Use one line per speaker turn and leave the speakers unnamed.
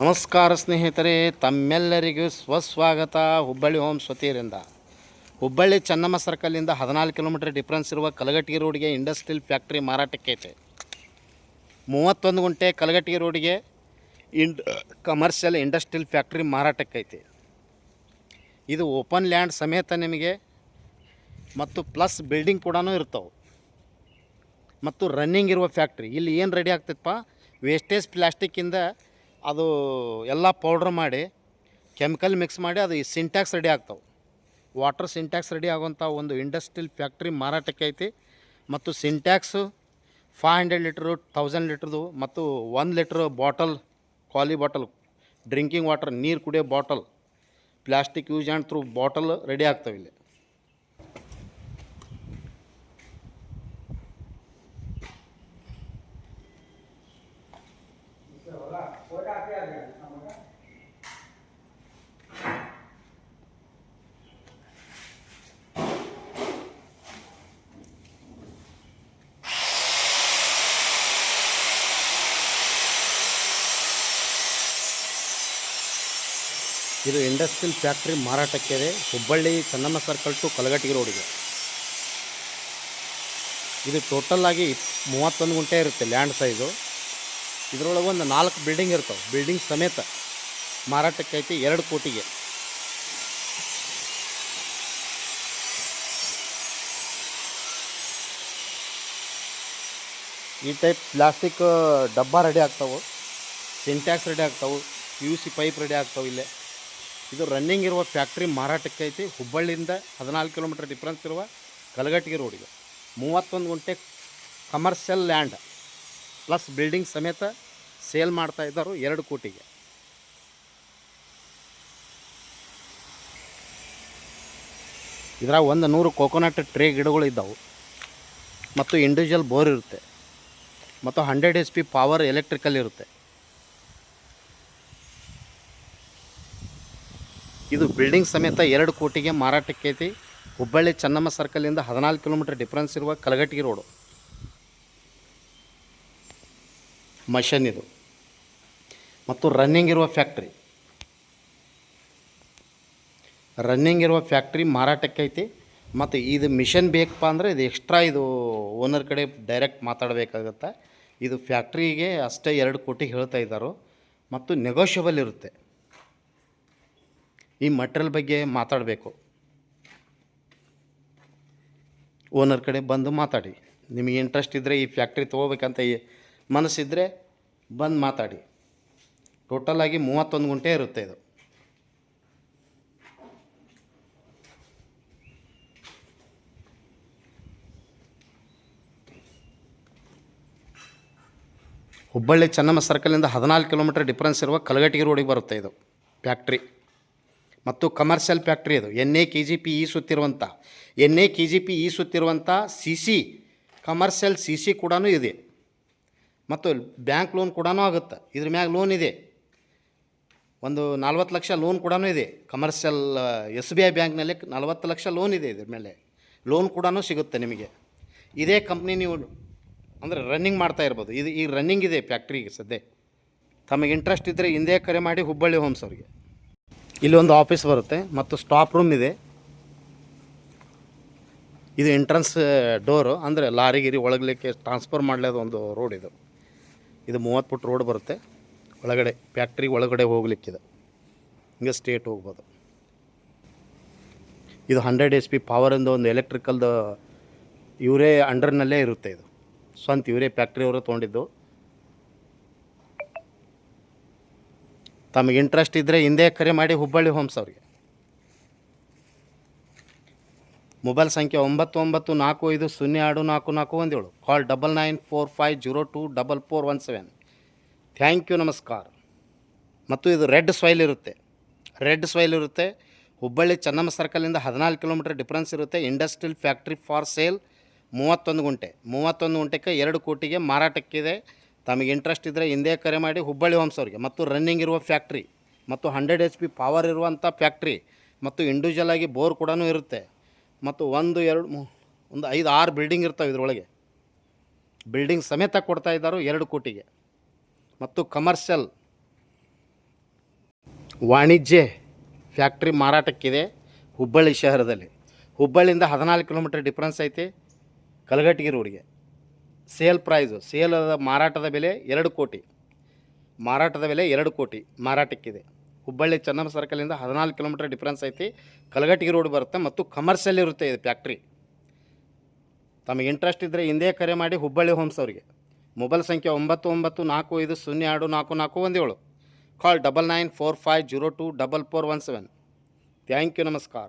ನಮಸ್ಕಾರ ಸ್ನೇಹಿತರೆ, ತಮ್ಮೆಲ್ಲರಿಗೂ ಸ್ವಸ್ವಾಗತ. ಹುಬ್ಬಳ್ಳಿ ಹೋಮ್ಸ್ ವತಿಯಿಂದ ಹುಬ್ಬಳ್ಳಿ ಚೆನ್ನಮ್ಮ ಸರ್ಕಲಿಂದ 14 ಕಿಲೋಮೀಟರ್ ಡಿಫ್ರೆನ್ಸ್ ಇರುವ ಕಲಘಟಗಿ ರೋಡ್ಗೆ ಇಂಡಸ್ಟ್ರಿಯಲ್ ಫ್ಯಾಕ್ಟ್ರಿ ಮಾರಾಟಕ್ಕೈತೆ. 31 ಗುಂಟೆ ಕಲಘಟಗಿ ರೋಡ್ಗೆ ಕಮರ್ಷಿಯಲ್ ಇಂಡಸ್ಟ್ರಿಯಲ್ ಫ್ಯಾಕ್ಟ್ರಿ ಮಾರಾಟಕ್ಕೈತೆ. ಇದು ಓಪನ್ ಲ್ಯಾಂಡ್ ಸಮೇತ ನಿಮಗೆ ಮತ್ತು ಪ್ಲಸ್ ಬಿಲ್ಡಿಂಗ್ ಕೂಡ ಇರ್ತಾವೆ ಮತ್ತು ರನ್ನಿಂಗ್ ಇರುವ ಫ್ಯಾಕ್ಟ್ರಿ. ಇಲ್ಲಿ ಏನು ರೆಡಿ ಆಗ್ತೈತಪ್ಪ, ವೇಸ್ಟೇಜ್ ಪ್ಲಾಸ್ಟಿಕ್ಕಿಂದ ಅದು ಎಲ್ಲ ಪೌಡ್ರ್ ಮಾಡಿ ಕೆಮಿಕಲ್ ಮಿಕ್ಸ್ ಮಾಡಿ ಅದು ಸಿಂಟ್ಯಾಕ್ಸ್ ರೆಡಿ ಆಗ್ತಾವೆ. ವಾಟರ್ ಸಿಂಟ್ಯಾಕ್ಸ್ ರೆಡಿ ಆಗುವಂಥ ಒಂದು ಇಂಡಸ್ಟ್ರಿಯಲ್ ಫ್ಯಾಕ್ಟ್ರಿ ಮಾರಾಟಕ್ಕೆ ಐತಿ. ಮತ್ತು ಸಿಂಟ್ಯಾಕ್ಸು 500 ಲೀಟ್ರು 1000 ಲೀಟ್ರದು ಮತ್ತು 1 ಲೀಟ್ರ್ ಬಾಟಲ್, ಖಾಲಿ ಬಾಟಲ್, ಡ್ರಿಂಕಿಂಗ್ ವಾಟರ್, ನೀರು ಕುಡಿಯೋ bottle, plastic use and throw bottle ready ಆಗ್ತಾವೆ ಇಲ್ಲಿ. ಇದು ಇಂಡಸ್ಟ್ರಿಯಲ್ ಫ್ಯಾಕ್ಟ್ರಿ ಮಾರಾಟಕ್ಕಿದೆ ಹುಬ್ಬಳ್ಳಿ ಚೆನ್ನಮ್ಮ ಸರ್ಕಲ್ ಟು ಕಲಘಟಗಿ ರೋಡಿಗೆ. ಇದು ಟೋಟಲ್ ಆಗಿ 31 ಗುಂಟೆ ಇರುತ್ತೆ ಲ್ಯಾಂಡ್ ಸೈಜು. ಇದರೊಳಗೆ ಒಂದು 4 ಬಿಲ್ಡಿಂಗ್ ಇರ್ತವೆ. ಬಿಲ್ಡಿಂಗ್ ಸಮೇತ ಮಾರಾಟಕ್ಕೆ ಐತಿ 2 ಕೋಟಿಗೆ. ಈ ಟೈಪ್ ಪ್ಲಾಸ್ಟಿಕ್ ಡಬ್ಬ ರೆಡಿ ಆಗ್ತಾವೆ, ಸಿಂಟ್ಯಾಕ್ಸ್ ರೆಡಿ ಆಗ್ತಾವೆ, PVC ಪೈಪ್ ರೆಡಿ ಆಗ್ತಾವೆ ಇಲ್ಲೇ. ಇದು ರನ್ನಿಂಗ್ ಇರುವ ಫ್ಯಾಕ್ಟ್ರಿ ಮಾರಾಟಕ್ಕೆ ಐತಿ. ಹುಬ್ಬಳ್ಳಿಯಿಂದ 14 ಕಿಲೋಮೀಟರ್ ಡಿಫ್ರೆನ್ಸ್ ಇರುವ ಕಲಘಟಗಿ ರೋಡಿಗೆ 31 ಗುಂಟೆ ಕಮರ್ಷಿಯಲ್ ಲ್ಯಾಂಡ್ ಪ್ಲಸ್ ಬಿಲ್ಡಿಂಗ್ ಸಮೇತ ಸೇಲ್ ಮಾಡ್ತಾ ಇದ್ದಾರೆ 2 ಕೋಟಿಗೆ. ಇದರ 100 ಕೋಕೋನಟ್ ಟ್ರೇ ಗಿಡಗಳು ಇದ್ದಾವೆ ಮತ್ತು ಇಂಡಿವಿಜುವಲ್ ಬೋರ್ ಇರುತ್ತೆ ಮತ್ತು 100 HP ಪವರ್ ಎಲೆಕ್ಟ್ರಿಕಲ್ ಇರುತ್ತೆ. ಇದು ಬಿಲ್ಡಿಂಗ್ ಸಮೇತ 2 ಕೋಟಿಗೆ ಮಾರಾಟಕ್ಕೆ ಐತಿ. ಹುಬ್ಬಳ್ಳಿ ಚೆನ್ನಮ್ಮ ಸರ್ಕಲಿಂದ 14 ಕಿಲೋಮೀಟರ್ ಡಿಫ್ರೆನ್ಸ್ ಇರುವ ಕಲಘಟಗಿ ರೋಡು. ಮಷನ್ ಇದು ಮತ್ತು ರನ್ನಿಂಗ್ ಇರುವ ಫ್ಯಾಕ್ಟ್ರಿ ಮಾರಾಟಕ್ಕೆ ಐತಿ. ಮತ್ತು ಇದು ಮಿಷನ್ ಬೇಕಪ್ಪ ಅಂದರೆ ಇದು ಎಕ್ಸ್ಟ್ರಾ, ಇದು ಓನರ್ ಕಡೆ ಡೈರೆಕ್ಟ್ ಮಾತಾಡಬೇಕಾಗತ್ತೆ. ಇದು ಫ್ಯಾಕ್ಟ್ರಿಗೆ ಅಷ್ಟೇ 2 ಕೋಟಿ ಹೇಳ್ತಾ ಇದ್ದಾರೆ ಮತ್ತು ನೆಗೋಷಿಯಬಲ್ ಇರುತ್ತೆ. ಈ ಮಟೀರಿಯಲ್ ಬಗ್ಗೆ ಮಾತಾಡಬೇಕು, ಓನರ್ ಕಡೆ ಬಂದು ಮಾತಾಡಿ. ನಿಮಗೆ ಇಂಟ್ರೆಸ್ಟ್ ಇದ್ದರೆ ಈ ಫ್ಯಾಕ್ಟ್ರಿ ತೊಗೋಬೇಕಂತ ಮನಸ್ಸಿದ್ರೆ ಬಂದು ಮಾತಾಡಿ. ಟೋಟಲಾಗಿ 31 ಗುಂಟೆ ಇರುತ್ತೆ ಇದು. ಹುಬ್ಬಳ್ಳಿ ಚೆನ್ನಮ್ಮ ಸರ್ಕಲಿಂದ 14 ಕಿಲೋಮೀಟರ್ ಡಿಫ್ರೆನ್ಸ್ ಇರುವ ಕಲಘಟಗಿ ರೋಡಿಗೆ ಬರುತ್ತೆ ಇದು ಫ್ಯಾಕ್ಟ್ರಿ. ಮತ್ತು ಕಮರ್ಷಿಯಲ್ ಫ್ಯಾಕ್ಟ್ರಿ ಇದು. NA-KGP ಸುತ್ತಿರುವಂಥ CC ಕಮರ್ಷಿಯಲ್ CC ಕೂಡ ಇದೆ ಮತ್ತು ಬ್ಯಾಂಕ್ ಲೋನ್ ಕೂಡ ಆಗುತ್ತೆ. ಇದ್ರ ಮ್ಯಾಗ ಲೋನ್ ಇದೆ, ಒಂದು 40 ಲಕ್ಷ ಲೋನ್ ಕೂಡ ಇದೆ. ಕಮರ್ಷಿಯಲ್ SBI ಬ್ಯಾಂಕ್ನಲ್ಲಿ 40 ಲಕ್ಷ ಲೋನ್ ಇದೆ. ಇದ್ರ ಮೇಲೆ ಲೋನ್ ಕೂಡ ಸಿಗುತ್ತೆ ನಿಮಗೆ. ಇದೇ ಕಂಪ್ನಿ ನೀವು ಅಂದರೆ ರನ್ನಿಂಗ್ ಮಾಡ್ತಾ ಇರ್ಬೋದು. ಇದು ಈಗ ರನ್ನಿಂಗ್ ಇದೆ ಫ್ಯಾಕ್ಟ್ರಿಗೆ ಸದ್ಯ. ತಮಗೆ ಇಂಟ್ರೆಸ್ಟ್ ಇದ್ದರೆ ಹಿಂದೆ ಕರೆ ಮಾಡಿ ಹುಬ್ಬಳ್ಳಿ ಹೋಮ್ಸ್ ಅವ್ರಿಗೆ. ಇಲ್ಲಿ ಒಂದು ಆಫೀಸ್ ಬರುತ್ತೆ ಮತ್ತು ಸ್ಟಾಪ್ ರೂಮ್ ಇದೆ. ಇದು ಎಂಟ್ರೆನ್ಸ್ ಡೋರು, ಅಂದರೆ ಲಾರಿ ಗಿರಿ ಒಳಗಲಿಕ್ಕೆ ಟ್ರಾನ್ಸ್ಫರ್ ಮಾಡಲಿದ್ದು ಒಂದು ರೋಡ್ ಇದು. 30 ಫುಟ್ ರೋಡ್ ಬರುತ್ತೆ ಒಳಗಡೆ, ಫ್ಯಾಕ್ಟ್ರಿ ಒಳಗಡೆ ಹೋಗ್ಲಿಕ್ಕಿದೆ. ಹಿಂಗೆ ಸ್ಟೇಟ್ ಹೋಗ್ಬೋದು. ಇದು 100 HP ಪವರಿಂದ ಒಂದು ಎಲೆಕ್ಟ್ರಿಕಲ್ದು ಇವರೇ ಅಂಡರ್ನಲ್ಲೇ ಇರುತ್ತೆ. ಇದು ಸ್ವಂತ ಇವರೇ ಫ್ಯಾಕ್ಟ್ರಿಯವರು ತೊಗೊಂಡಿದ್ದು. ತಮಗೆ ಇಂಟ್ರೆಸ್ಟ್ ಇದ್ದರೆ ಹಿಂದೆ ಕರೆ ಮಾಡಿ ಹುಬ್ಬಳ್ಳಿ ಹೋಮ್ಸ್ ಅವ್ರಿಗೆ. ಮೊಬೈಲ್ ಸಂಖ್ಯೆ 9945024417. ಕಾಲ್ 9945024417. ಥ್ಯಾಂಕ್ ಯು, ನಮಸ್ಕಾರ. ಮತ್ತು ಇದು ರೆಡ್ ಸಾಯಿಲ್ ಇರುತ್ತೆ. ಹುಬ್ಬಳ್ಳಿ ಚೆನ್ನಮ್ಮ ಸರ್ಕಲಿಂದ 14 ಕಿಲೋಮೀಟರ್ ಡಿಫ್ರೆನ್ಸ್ ಇರುತ್ತೆ. ಇಂಡಸ್ಟ್ರಿಯಲ್ ಫ್ಯಾಕ್ಟ್ರಿ ಫಾರ್ ಸೇಲ್ 31 ಗುಂಟೆಗೆ 2 ಕೋಟಿಗೆ ಮಾರಾಟಕ್ಕಿದೆ. ತಮಗೆ ಇಂಟ್ರೆಸ್ಟ್ ಇದ್ದರೆ ಹಿಂದೆ ಕರೆ ಮಾಡಿ ಹುಬ್ಬಳ್ಳಿ ಹೋಮ್ಸ್ ಅವ್ರಿಗೆ. ಮತ್ತು ರನ್ನಿಂಗ್ ಇರುವ ಫ್ಯಾಕ್ಟ್ರಿ ಮತ್ತು 100 HP ಪವರ್ ಇರುವಂಥ ಫ್ಯಾಕ್ಟ್ರಿ ಮತ್ತು ಇಂಡಿವಿಜುವಲ್ ಆಗಿ ಬೋರ್ ಕೂಡ ಇರುತ್ತೆ. ಮತ್ತು 1 2 3 1 5 6 ಬಿಲ್ಡಿಂಗ್ ಇರ್ತವೆ. ಇದರೊಳಗೆ ಬಿಲ್ಡಿಂಗ್ ಸಮೇತ ಕೊಡ್ತಾ ಇದ್ದಾರೆ 2 ಕೋಟಿಗೆ. ಮತ್ತು ಕಮರ್ಷಿಯಲ್ ವಾಣಿಜ್ಯ ಫ್ಯಾಕ್ಟ್ರಿ ಮಾರಾಟಕ್ಕಿದೆ ಹುಬ್ಬಳ್ಳಿ ಶಹರದಲ್ಲಿ. ಹುಬ್ಬಳ್ಳಿಯಿಂದ 14 ಕಿಲೋಮೀಟರ್ ಡಿಫ್ರೆನ್ಸ್ ಐತಿ ಕಲಘಟಗಿ ರೋಡ್ಗೆ. ಸೇಲ್ ಪ್ರೈಸು ಮಾರಾಟದ ಬೆಲೆ 2 ಕೋಟಿ. ಮಾರಾಟದ ಬೆಲೆ 2 ಕೋಟಿ ಮಾರಾಟಕ್ಕಿದೆ. ಹುಬ್ಬಳ್ಳಿ ಚೆನ್ನಮ್ಮ ಸರ್ಕಲಿಂದ 14 ಕಿಲೋಮೀಟರ್ ಡಿಫ್ರೆನ್ಸ್ ಐತಿ, ಕಲಘಟಗಿ ರೋಡ್ ಬರುತ್ತೆ ಮತ್ತು ಕಮರ್ಷಿಯಲ್ ಇರುತ್ತೆ ಇದು ಫ್ಯಾಕ್ಟ್ರಿ. ತಮಗೆ ಇಂಟ್ರೆಸ್ಟ್ ಇದ್ದರೆ ಹಿಂದೆ ಕರೆ ಮಾಡಿ ಹುಬ್ಬಳ್ಳಿ ಹೋಮ್ಸ್ ಅವರಿಗೆ. ಮೊಬೈಲ್ ಸಂಖ್ಯೆ 9945024417. ಕಾಲ್ 9945024417. ಥ್ಯಾಂಕ್ ಯು, ನಮಸ್ಕಾರ.